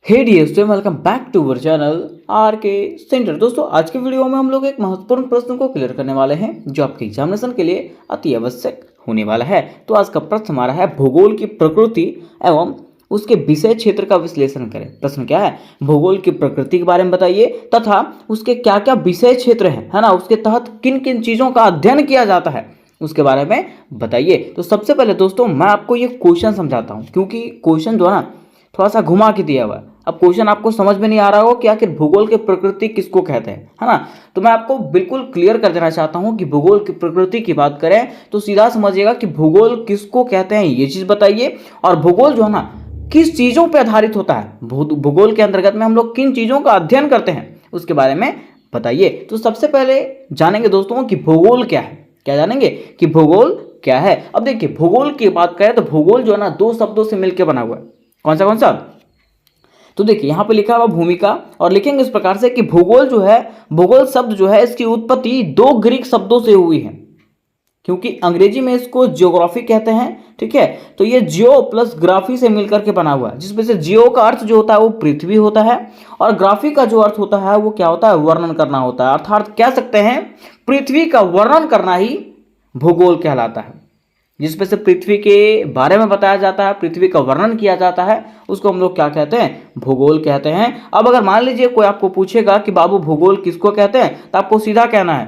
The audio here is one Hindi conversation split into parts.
Hey dear student, welcome back to our channel R K centre. दोस्तों, आज के वीडियो में हम लोग एक महत्वपूर्ण प्रश्न को क्लियर करने वाले हैं जो आपके एग्जामिनेशन के लिए अति आवश्यक होने वाला है। तो आज का प्रश्न हमारा है, भूगोल की प्रकृति एवं उसके विषय क्षेत्र का विश्लेषण करें। प्रश्न क्या है? भूगोल की प्रकृति के बारे में बताइए तथा उसके क्या क्या विषय क्षेत्र है ना, उसके तहत किन किन चीज़ों का अध्ययन किया जाता है उसके बारे में बताइए। तो सबसे पहले दोस्तों मैं आपको ये क्वेश्चन समझाता हूँ, क्योंकि क्वेश्चन जो है ना थोड़ा सा घुमा के दिया हुआ है। अब क्वेश्चन आपको समझ में नहीं आ रहा हो कि आखिर भूगोल की प्रकृति किसको कहते हैं, है ना। तो मैं आपको बिल्कुल क्लियर कर देना चाहता हूं कि भूगोल की प्रकृति की बात करें तो सीधा समझिएगा कि भूगोल किसको कहते हैं ये चीज बताइए, और भूगोल जो है ना किस चीजों पर आधारित होता है, भूगोल के अंतर्गत में हम लोग किन चीजों का अध्ययन करते हैं उसके बारे में बताइए। तो सबसे पहले जानेंगे दोस्तों कि भूगोल क्या है। क्या जानेंगे कि भूगोल क्या है। अब देखिए, भूगोल की बात करें तो भूगोल जो है ना दो शब्दों से मिलकर बना हुआ है। कौन सा? तो देखिए यहाँ पे लिखा हुआ भूमिका, और लिखेंगे इस प्रकार से कि भूगोल जो है, भूगोल शब्द जो है इसकी उत्पत्ति दो ग्रीक शब्दों से हुई है, क्योंकि अंग्रेजी में इसको जियोग्राफी कहते हैं। ठीक है, तो ये जियो प्लस ग्राफी से मिलकर के बना हुआ है, जिसमें से जियो का अर्थ जो होता है वो पृथ्वी होता है, और ग्राफी का जो अर्थ होता है वो क्या होता है, वर्णन करना होता है। अर्थात कह सकते हैं पृथ्वी का वर्णन करना ही भूगोल कहलाता है। जिसमें से पृथ्वी के बारे में बताया जाता है, पृथ्वी का वर्णन किया जाता है, उसको हम लोग क्या कहते हैं, भूगोल कहते हैं। अब अगर मान लीजिए कोई आपको पूछेगा कि बाबू भूगोल किसको कहते हैं, तो आपको सीधा कहना है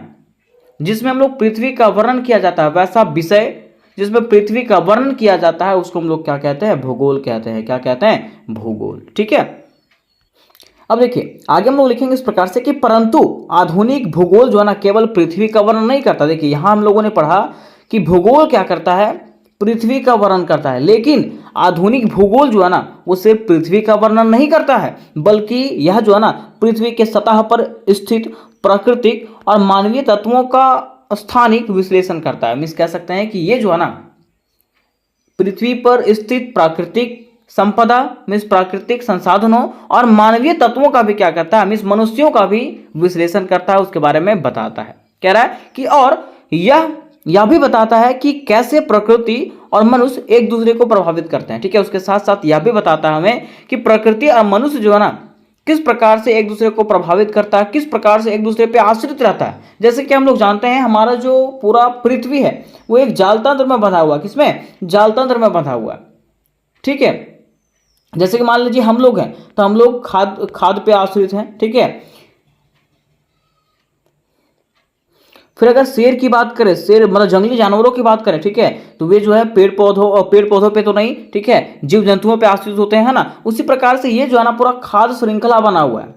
जिसमें हम लोग पृथ्वी का वर्णन किया जाता है, वैसा विषय जिसमें पृथ्वी का वर्णन किया जाता है उसको हम लोग क्या कहते हैं, भूगोल कहते हैं। क्या कहते हैं? भूगोल। ठीक है, अब देखिए आगे हम लोग लिखेंगे इस प्रकार से कि परंतु आधुनिक भूगोल जो है ना केवल पृथ्वी का वर्णन नहीं करता। देखिए यहाँ हम लोगों ने पढ़ा कि भूगोल क्या करता है, पृथ्वी का वर्णन करता है, लेकिन आधुनिक भूगोल जो है ना वो सिर्फ पृथ्वी का वर्णन नहीं करता है, बल्कि यह जो है ना पृथ्वी के सतह पर स्थित प्राकृतिक और मानवीय तत्वों का स्थानिक विश्लेषण करता है। मीन्स कह सकते हैं कि ये जो है ना पृथ्वी पर स्थित प्राकृतिक संपदा, मीन्स प्राकृतिक संसाधनों और मानवीय तत्वों का भी क्या करता है, मीन्स मनुष्यों का भी विश्लेषण करता है, उसके बारे में बताता है। कह रहा है कि और यह भी बताता है कि कैसे प्रकृति और मनुष्य एक दूसरे को प्रभावित करते हैं। ठीक है, उसके साथ साथ यह भी बताता है हमें कि प्रकृति और मनुष्य जो है ना किस प्रकार से एक दूसरे को प्रभावित करता है, किस प्रकार से एक दूसरे पे आश्रित रहता है। जैसे कि हम लोग जानते हैं हमारा जो पूरा पृथ्वी है वो एक जाल तंत्र में बंधा हुआ है। किसमें? जाल तंत्र में बंधा हुआ है। ठीक है, जैसे कि मान लीजिए हम लोग हैं तो हम लोग खाद पे आश्रित हैं। ठीक है, फिर अगर शेर की बात करें, शेर मतलब जंगली जानवरों की बात करें, ठीक है, तो वे जो है पेड़ पौधों पे तो नहीं, ठीक है, जीव जंतुओं पे आश्रित होते हैं, है ना। उसी प्रकार से ये जो है ना पूरा खाद्य श्रृंखला बना हुआ है।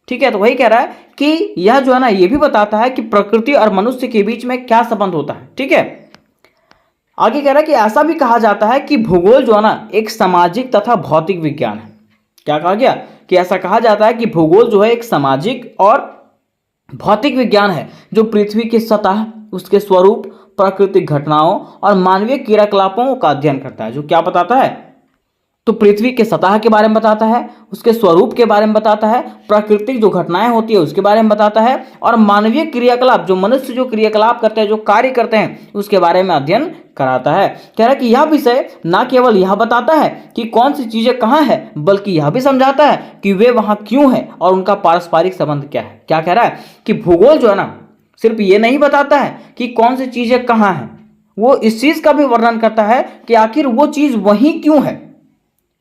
ठीक है, तो वही कह रहा है कि यह जो है ना ये भी बताता है कि प्रकृति और मनुष्य के बीच में क्या संबंध होता है। ठीक है, आगे कह रहा है कि ऐसा भी कहा जाता है कि भूगोल जो है ना एक सामाजिक तथा भौतिक विज्ञान है। क्या कहा गया कि ऐसा कहा जाता है कि भूगोल जो है एक सामाजिक और भौतिक विज्ञान है जो पृथ्वी की सतह, उसके स्वरूप, प्राकृतिक घटनाओं और मानवीय क्रियाकलापों का अध्ययन करता है। जो क्या बताता है, तो पृथ्वी के सतह के बारे में बताता है, उसके स्वरूप के बारे में बताता है, प्राकृतिक जो घटनाएं होती है उसके बारे में बताता है, और मानवीय क्रियाकलाप जो मनुष्य जो क्रियाकलाप करते हैं, जो कार्य करते हैं उसके बारे में अध्ययन कराता है। कह रहा है कि यह विषय न केवल यह बताता है कि कौन सी चीजें कहाँ है, बल्कि यह भी समझाता है कि वे वहां क्यों है और उनका पारस्परिक संबंध क्या है। क्या कह रहा है कि भूगोल जो है ना सिर्फ ये नहीं बताता है कि कौन सी चीजें कहाँ है, वो इस चीज का भी वर्णन करता है कि आखिर वो चीज वहीं क्यों है,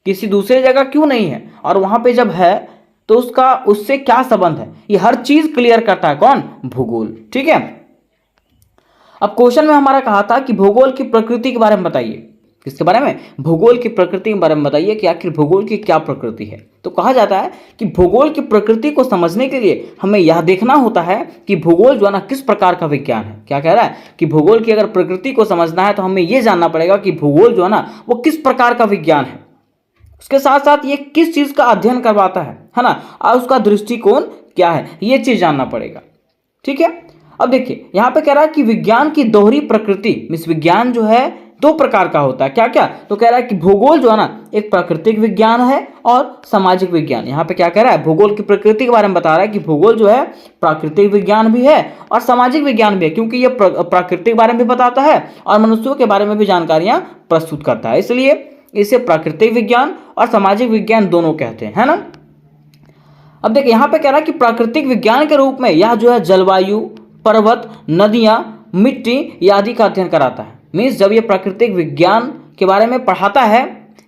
किसी दूसरे जगह क्यों नहीं है, और वहां पे जब है तो उसका उससे क्या संबंध है। ये हर चीज क्लियर करता है कौन, भूगोल। ठीक है, अब क्वेश्चन में हमारा कहा था कि भूगोल की प्रकृति के बारे में बताइए। किसके बारे में? भूगोल की प्रकृति के बारे में बताइए कि आखिर भूगोल की क्या प्रकृति है। तो कहा जाता है कि भूगोल की प्रकृति को समझने के लिए हमें यह देखना होता है कि भूगोल जो है ना किस प्रकार का विज्ञान है। क्या कह रहा है कि भूगोल की अगर प्रकृति को समझना है तो हमें यह जानना पड़ेगा कि भूगोल जो है ना वो किस प्रकार का विज्ञान है, उसके साथ साथ ये किस चीज का अध्ययन करवाता है ना, और उसका दृष्टिकोण क्या है, ये चीज जानना पड़ेगा। ठीक है, अब देखिए यहाँ पे कह रहा है कि विज्ञान की दोहरी प्रकृति, मीन्स विज्ञान जो है दो प्रकार का होता है। क्या क्या? तो कह रहा है कि भूगोल जो है ना एक प्राकृतिक विज्ञान है और सामाजिक विज्ञान। यहाँ पे क्या कह रहा है, भूगोल की प्रकृति के बारे में बता रहा है कि भूगोल जो है प्राकृतिक विज्ञान भी है और सामाजिक विज्ञान भी है, क्योंकि ये प्राकृतिक बारे में भी बताता है और मनुष्यों के बारे में भी जानकारियां प्रस्तुत करता है, इसलिए इसे प्राकृतिक विज्ञान और सामाजिक विज्ञान दोनों कहते हैं, है ना। अब देखिए यहाँ पे कह रहा है कि प्राकृतिक विज्ञान के रूप में यह जो है जलवायु, पर्वत, नदियां, मिट्टी आदि का अध्ययन कराता है। मीन्स जब ये प्राकृतिक विज्ञान के बारे में पढ़ाता है,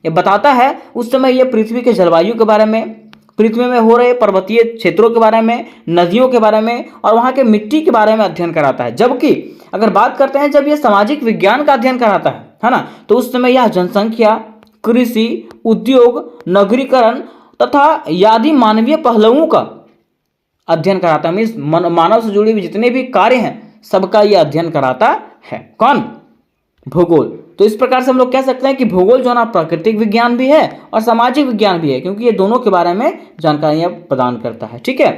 ये बताता है, उस समय ये पृथ्वी के जलवायु के बारे में, पृथ्वी में हो रहे पर्वतीय क्षेत्रों के बारे में, नदियों के बारे में और वहाँ के मिट्टी के बारे में अध्ययन कराता है। जबकि अगर बात करते हैं जब ये सामाजिक विज्ञान का अध्ययन कराता है ना, तो उस समय यह जनसंख्या, कृषि, उद्योग, नगरीकरण तथा आदि मानवीय पहलुओं का अध्ययन कराता है। मीन्स मानव से जुड़ी हुई जितने भी कार्य हैं सबका यह अध्ययन कराता है। कौन? भूगोल। तो इस प्रकार से हम लोग कह सकते हैं कि भूगोल जो है ना प्राकृतिक विज्ञान भी है और सामाजिक विज्ञान भी है, क्योंकि ये दोनों के बारे में जानकारियां प्रदान करता है। ठीक है,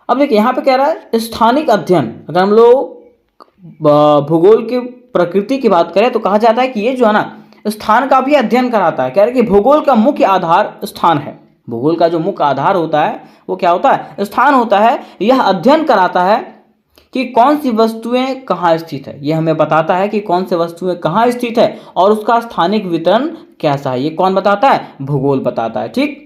अब देखिए यहाँ पे कह रहा है स्थानिक अध्ययन। अगर हम लोग भूगोल की प्रकृति की बात करें तो कहा जाता है कि ये जो है ना स्थान का भी अध्ययन कराता है। कह रहे हैं कि भूगोल का मुख्य आधार स्थान है। भूगोल का जो मुख्य आधार होता है वो क्या होता है? स्थान होता है। यह अध्ययन कराता है कि कौन सी वस्तुएं कहाँ स्थित है। यह हमें बताता है कि कौन सी वस्तुएं कहाँ स्थित है और उसका स्थानिक वितरण कैसा है। ये कौन बताता है? भूगोल बताता है। ठीक।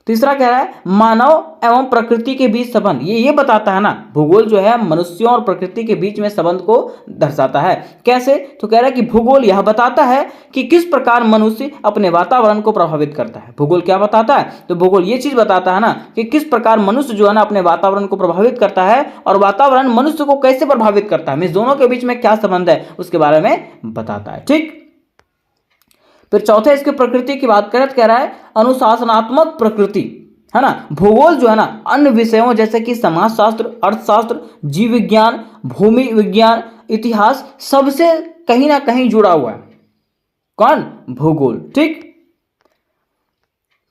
तीसरा कह रहा है मानव एवं प्रकृति के बीच संबंध। ये बताता है ना, भूगोल जो है मनुष्यों और प्रकृति के बीच में संबंध को दर्शाता है। कैसे? तो कह रहा है कि भूगोल यह बताता है कि किस प्रकार मनुष्य अपने वातावरण को प्रभावित करता है। भूगोल क्या बताता है? तो भूगोल ये चीज बताता है ना कि किस प्रकार मनुष्य जो है ना अपने वातावरण को प्रभावित करता है और वातावरण मनुष्य को कैसे प्रभावित करता है। मीन्स दोनों के बीच में क्या संबंध है उसके बारे में बताता है। ठीक। फिर चौथे इसके प्रकृति की बात करें तो कह रहा है अनुशासनात्मक प्रकृति, है ना। भूगोल जो है ना अन्य विषयों जैसे कि समाजशास्त्र, अर्थशास्त्र, जीव विज्ञान, भूमि विज्ञान, इतिहास सबसे कहीं ना कहीं जुड़ा हुआ है। कौन? भूगोल। ठीक।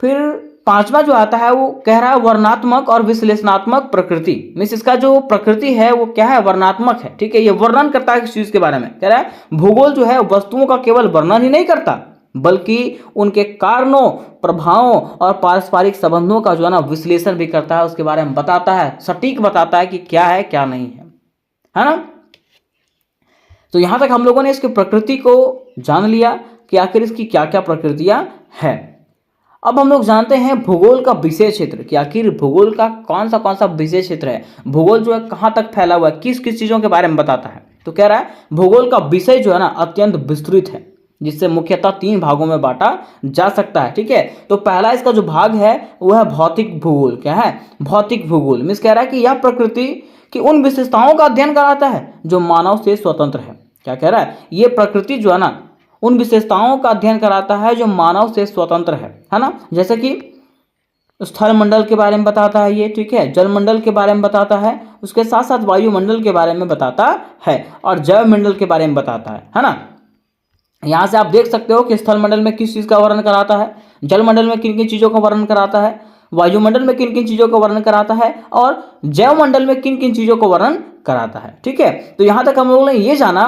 फिर पांचवा जो आता है वो कह रहा है वर्णनात्मक और विश्लेषणात्मक प्रकृति। मीन्स इसका जो प्रकृति है वो क्या है? वर्णनात्मक है। ठीक है, ये वर्णन करता है किस चीज के बारे में। कह रहा है भूगोल जो है वस्तुओं का केवल वर्णन ही नहीं करता बल्कि उनके कारणों, प्रभावों और पारस्परिक संबंधों का जो है ना विश्लेषण भी करता है, उसके बारे में बताता है, सटीक बताता है कि क्या है क्या नहीं है ना। तो यहां तक हम लोगों ने इसकी प्रकृति को जान लिया कि आखिर इसकी क्या क्या प्रकृतियां है। अब हम लोग जानते हैं भूगोल का विषय क्षेत्र कि आखिर भूगोल का कौन सा विषय क्षेत्र है। भूगोल जो है कहां तक फैला हुआ है, किस किस चीजों के बारे में बताता है। तो कह रहा है भूगोल का विषय जो है ना अत्यंत विस्तृत है, जिससे मुख्यतः 3 भागों में बांटा जा सकता है। ठीक है, तो पहला इसका जो भाग है वह है भौतिक भूगोल। क्या है? भौतिक भूगोल। मीन्स कह रहा है कि यह प्रकृति की उन विशेषताओं का अध्ययन कराता है जो मानव से स्वतंत्र है। क्या कह रहा है? ये प्रकृति जो है ना उन विशेषताओं का अध्ययन कराता है जो मानव से स्वतंत्र है ना। जैसे कि स्थल मंडल के बारे में बताता है ये। ठीक है, जल मंडल के बारे में बताता है, उसके साथ साथ वायुमंडल के बारे में बताता है और जैव मंडल के बारे में बताता है ना। यहां से आप देख सकते हो कि स्थल मंडल में किस चीज का वर्णन कराता है, जल मंडल में किन किन चीजों का वर्णन कराता है, वायुमंडल में किन किन चीजों का वर्णन कराता है और जैव मंडल में किन किन चीजों का वर्णन कराता है। ठीक है, तो यहां तक हम लोगों ने ये जाना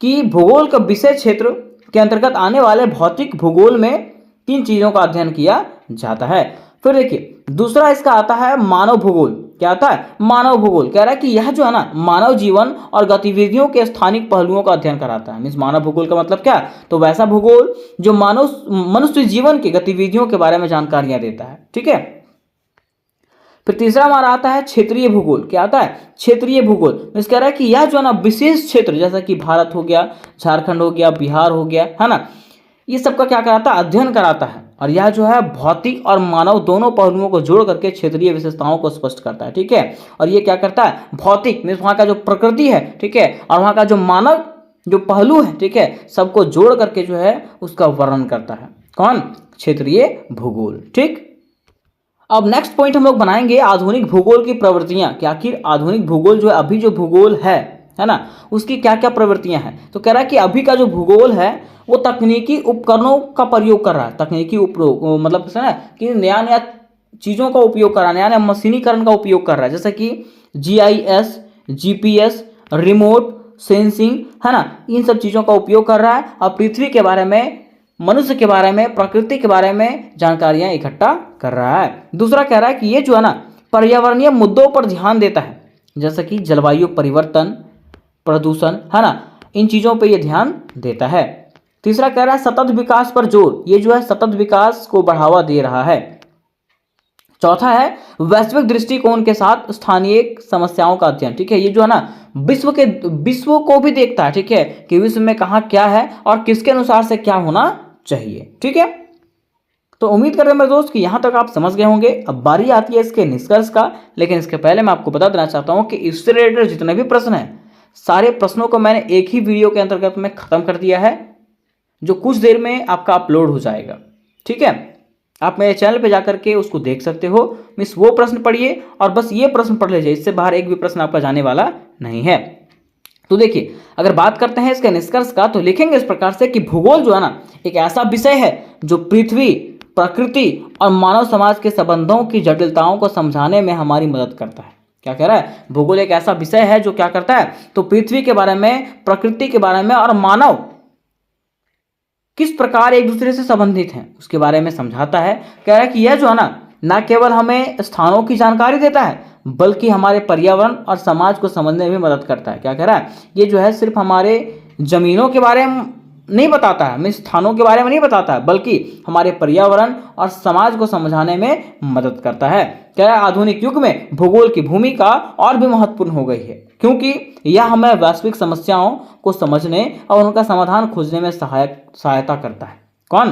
कि भूगोल का विषय क्षेत्र के अंतर्गत आने वाले भौतिक भूगोल में किन चीजों का अध्ययन किया जाता है। फिर देखिए दूसरा इसका आता है मानव भूगोल। क्या आता है? मानव भूगोल। कह रहा है कि यह जो है ना मानव जीवन और गतिविधियों के स्थानिक पहलुओं का अध्ययन कराता है। मीन्स मानव भूगोल का मतलब क्या? तो वैसा भूगोल जो मनुष्य जीवन की गतिविधियों के बारे में जानकारियां देता है। ठीक है। फिर तीसरा हमारा आता है क्षेत्रीय भूगोल। क्या आता है? क्षेत्रीय भूगोल। मीन्स कह रहा है कि यह जो है ना विशेष क्षेत्र जैसा कि भारत हो गया, झारखंड हो गया, बिहार हो गया, है ना, ये सब का क्या कराता है? अध्ययन कराता है। और यह जो है भौतिक और मानव दोनों पहलुओं को जोड़ करके क्षेत्रीय विशेषताओं को स्पष्ट करता है। ठीक है, और ये क्या करता है? भौतिक मीन्स वहाँ का जो प्रकृति है, ठीक है, और वहाँ का जो मानव जो पहलू है, ठीक है, सबको जोड़ करके जो है उसका वर्णन करता है। कौन? क्षेत्रीय भूगोल। ठीक। अब नेक्स्ट पॉइंट हम लोग बनाएंगे आधुनिक भूगोल की प्रवृत्तियां कि आखिर आधुनिक भूगोल जो है अभी जो भूगोल है ना, उसकी क्या क्या प्रवृत्तियां हैं। तो कह रहा है कि अभी का जो भूगोल है वो तकनीकी उपकरणों का प्रयोग कर रहा है। तकनीकी उपयोग मतलब है कि नया नया चीज़ों का उपयोग कर रहा है, नया नया मशीनीकरण का उपयोग कर रहा है, जैसे कि GIS, GPS, रिमोट सेंसिंग, है ना, इन सब चीज़ों का उपयोग कर रहा है और पृथ्वी के बारे में, मनुष्य के बारे में, प्रकृति के बारे में जानकारियां इकट्ठा कर रहा है। दूसरा कह रहा है कि ये जो है ना पर्यावरणीय मुद्दों पर ध्यान देता है, जैसे कि जलवायु परिवर्तन, प्रदूषण, है ना, इन चीज़ों पे ये ध्यान देता है। तीसरा कह रहा है सतत विकास पर जोर। ये जो है सतत विकास को बढ़ावा दे रहा है। चौथा है वैश्विक दृष्टिकोण के साथ स्थानीय समस्याओं का अध्ययन। ठीक है, ये जो है ना विश्व को भी देखता है। ठीक है, कि विश्व में कहाँ क्या है और किसके अनुसार से क्या होना चाहिए। ठीक है, तो उम्मीद कर रहे हैं मेरे दोस्त कि यहां तक आप समझ गए होंगे। अब बारी आती है इसके निष्कर्ष का, लेकिन इसके पहले मैं आपको बता देना चाहता हूं कि इससे रिलेटेड जितने भी प्रश्न हैं, सारे प्रश्नों को मैंने एक ही वीडियो के अंतर्गत में खत्म कर दिया है, जो कुछ देर में आपका अपलोड हो जाएगा। ठीक है, आप मेरे चैनल पे जाकर के उसको देख सकते हो। मिस वो प्रश्न पढ़िए और बस ये प्रश्न पढ़ लीजिए, इससे बाहर एक भी प्रश्न आपका जाने वाला नहीं है। तो देखिए, अगर बात करते हैं इसके निष्कर्ष का, तो लिखेंगे इस प्रकार से कि भूगोल जो है ना एक ऐसा विषय है जो पृथ्वी, प्रकृति और मानव समाज के संबंधों की जटिलताओं को समझाने में हमारी मदद करता है। क्या कह रहा है? भूगोल एक ऐसा विषय है जो क्या करता है, तो पृथ्वी के बारे में, प्रकृति के बारे में और मानव किस प्रकार एक दूसरे से संबंधित हैं उसके बारे में समझाता है। कह रहा है कि यह जो है ना केवल हमें स्थानों की जानकारी देता है, बल्कि हमारे पर्यावरण और समाज को समझने में मदद करता है। क्या कह रहा है? ये जो है सिर्फ हमारे जमीनों के बारे में नहीं बताता है, हमें स्थानों के बारे में नहीं बताता है, बल्कि हमारे पर्यावरण और समाज को समझाने में मदद करता है। कह रहा है आधुनिक युग में भूगोल की भूमिका और भी महत्वपूर्ण हो गई है, क्योंकि यह हमें वैश्विक समस्याओं को समझने और उनका समाधान खोजने में सहायता करता है। कौन?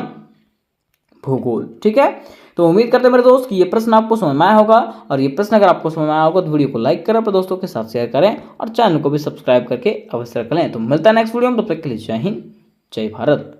भूगोल। ठीक है, तो उम्मीद करते हैं मेरे दोस्त कि ये प्रश्न आपको समझ में आया होगा, और ये प्रश्न अगर आपको समझ में आया होगा तो वीडियो को लाइक करें, अपने दोस्तों के साथ शेयर करें और चैनल को भी सब्सक्राइब करके अवश्य कर लें। तो मिलता है नेक्स्ट वीडियो में, तब तक के लिए जय हिंद, जय भारत।